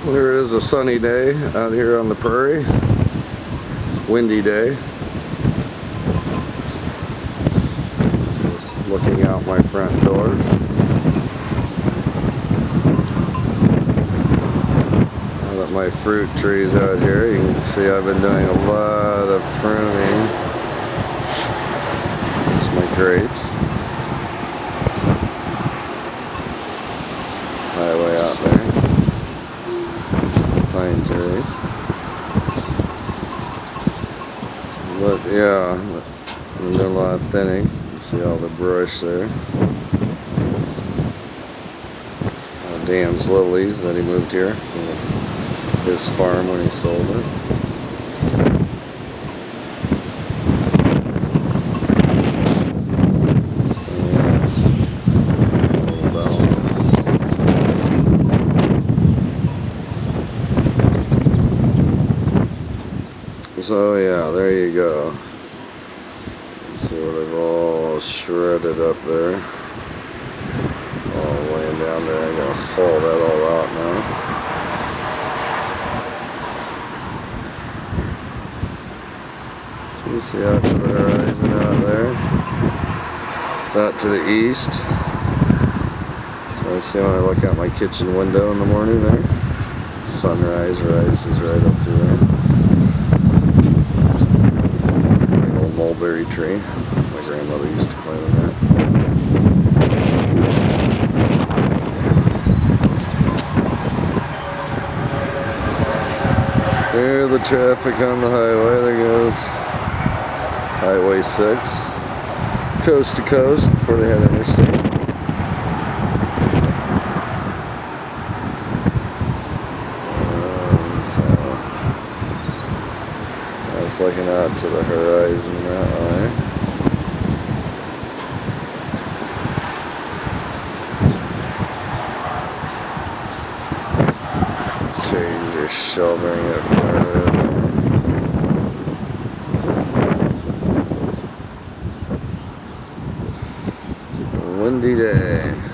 Here it is, a sunny day out here on the prairie. Windy day. Looking out my front door. Now that my fruit tree's out here, you can see I've been doing a lot of pruning. There's my grapes. Highway out there. Pine trees. But yeah, I'm doing a lot of thinning. You see all the brush there. Dan's lilies that he moved here from his farm when he sold it. So yeah, there you go. See what I've all shredded up there. All laying down there. I'm gonna haul that all out now. So you see out to the horizon out there. It's out to the east. So I see when I look out my kitchen window in the morning there. Sunrise rises right up through there. Mulberry tree. My grandmother used to climb in that. There's the traffic on the highway. There goes Highway 6. Coast to coast before they had interstate. It's looking out to the horizon that way. Trees are shouldering it forward. Windy day.